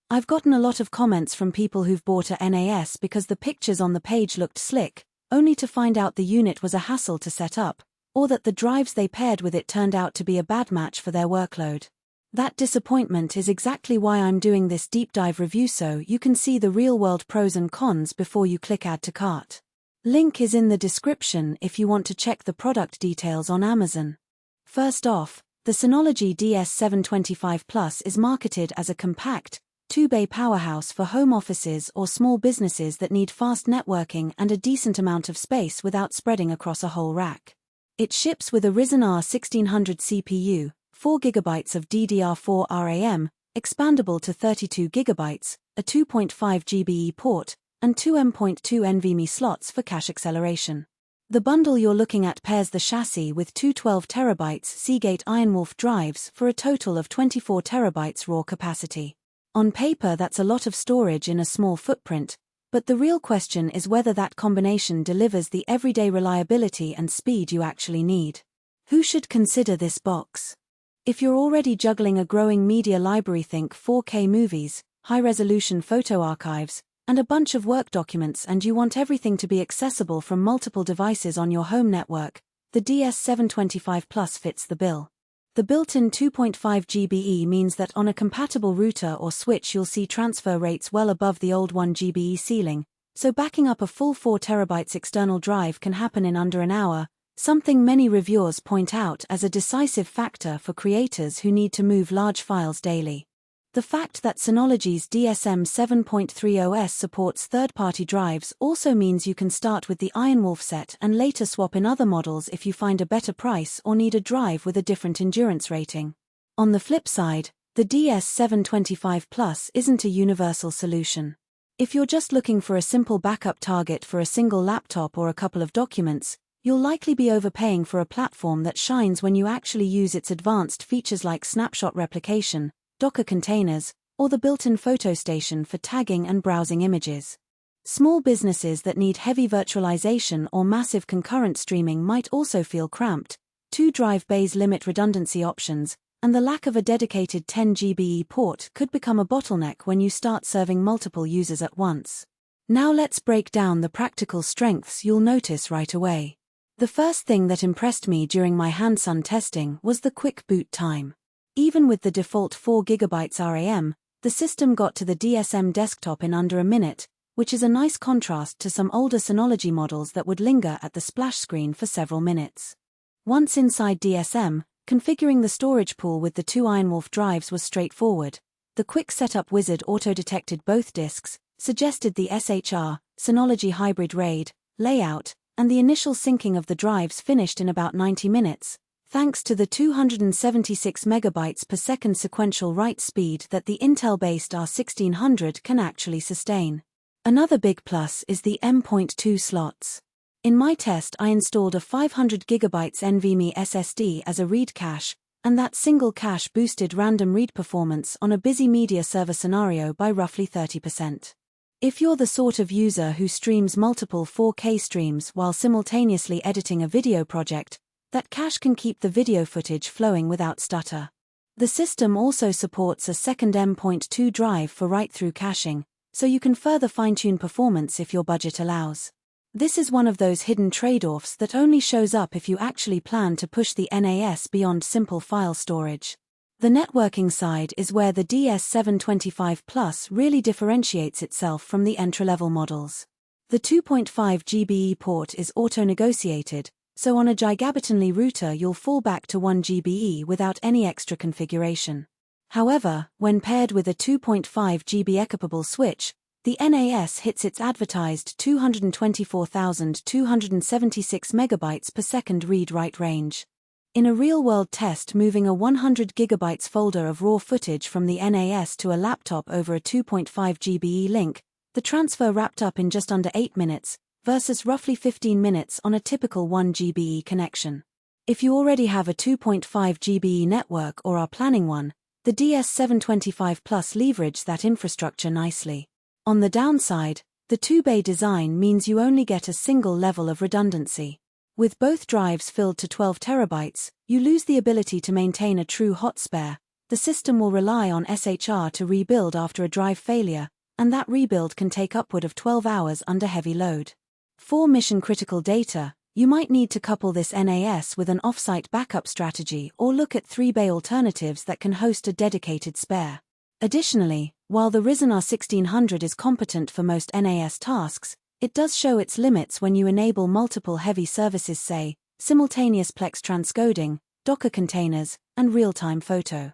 I've gotten a lot of comments from people who've bought a NAS because the pictures on the page looked slick, only to find out the unit was a hassle to set up, or that the drives they paired with it turned out to be a bad match for their workload. That disappointment is exactly why I'm doing this deep dive review, so you can see the real-world pros and cons before you click Add to Cart. Link is in the description if you want to check the product details on Amazon. First off, the Synology DS725 Plus is marketed as a compact, 2-bay powerhouse for home offices or small businesses that need fast networking and a decent amount of space without spreading across a whole rack. It ships with a Ryzen R1600 CPU, 4GB of DDR4 RAM, expandable to 32GB, a 2.5 GB port, and two M.2 NVMe slots for cache acceleration. The bundle you're looking at pairs the chassis with two 12TB Seagate Ironwolf drives for a total of 24TB raw capacity. On paper, that's a lot of storage in a small footprint, but the real question is whether that combination delivers the everyday reliability and speed you actually need. Who should consider this box? If you're already juggling a growing media library, think 4K movies, high-resolution photo archives, and a bunch of work documents, and you want everything to be accessible from multiple devices on your home network, the DS725 Plus fits the bill. The built-in 2.5 GBE means that on a compatible router or switch you'll see transfer rates well above the old 1 GBE ceiling, so backing up a full 4TB external drive can happen in under an hour, something many reviewers point out as a decisive factor for creators who need to move large files daily. The fact that Synology's DSM 7.3 OS supports third-party drives also means you can start with the Ironwolf set and later swap in other models if you find a better price or need a drive with a different endurance rating. On the flip side, the DS725 Plus isn't a universal solution. If you're just looking for a simple backup target for a single laptop or a couple of documents, you'll likely be overpaying for a platform that shines when you actually use its advanced features like snapshot replication, Docker containers, or the built-in photo station for tagging and browsing images. Small businesses that need heavy virtualization or massive concurrent streaming might also feel cramped. 2 drive bays limit redundancy options, and the lack of a dedicated 10 GBE port could become a bottleneck when you start serving multiple users at once. Now let's break down the practical strengths you'll notice right away. The first thing that impressed me during my hands-on testing was the quick boot time. Even with the default 4GB RAM, the system got to the DSM desktop in under a minute, which is a nice contrast to some older Synology models that would linger at the splash screen for several minutes. Once inside DSM, configuring the storage pool with the 2 Ironwolf drives was straightforward. The quick setup wizard auto-detected both disks, suggested the SHR, Synology Hybrid RAID, layout, and the initial syncing of the drives finished in about 90 minutes. Thanks to the 276 MB per second sequential write speed that the Intel-based R1600 can actually sustain. Another big plus is the M.2 slots. In my test, I installed a 500 GB NVMe SSD as a read cache, and that single cache boosted random read performance on a busy media server scenario by roughly 30%. If you're the sort of user who streams multiple 4K streams while simultaneously editing a video project, that cache can keep the video footage flowing without stutter. The system also supports a second M.2 drive for write-through caching, so you can further fine-tune performance if your budget allows. This is one of those hidden trade-offs that only shows up if you actually plan to push the NAS beyond simple file storage. The networking side is where the DS725 Plus really differentiates itself from the entry-level models. The 2.5 GBE port is auto-negotiated, so on a gigabatonly router you'll fall back to 1 GBE without any extra configuration. However, when paired with a 2.5 GB equipable switch, the NAS hits its advertised 224,276 MB per second read-write range. In a real-world test, moving a 100 GB folder of raw footage from the NAS to a laptop over a 2.5 GBE link, the transfer wrapped up in just under 8 minutes, versus roughly 15 minutes on a typical 1 GBE connection. If you already have a 2.5 GBE network or are planning one, the DS725 Plus leverage that infrastructure nicely. On the downside, the 2-bay design means you only get a single level of redundancy. With both drives filled to 12 TB, you lose the ability to maintain a true hot spare, the system will rely on SHR to rebuild after a drive failure, and that rebuild can take upward of 12 hours under heavy load. For mission-critical data, you might need to couple this NAS with an off-site backup strategy or look at 3-bay alternatives that can host a dedicated spare. Additionally, while the Ryzen R1600 is competent for most NAS tasks, it does show its limits when you enable multiple heavy services, say, simultaneous Plex transcoding, Docker containers, and real-time photo.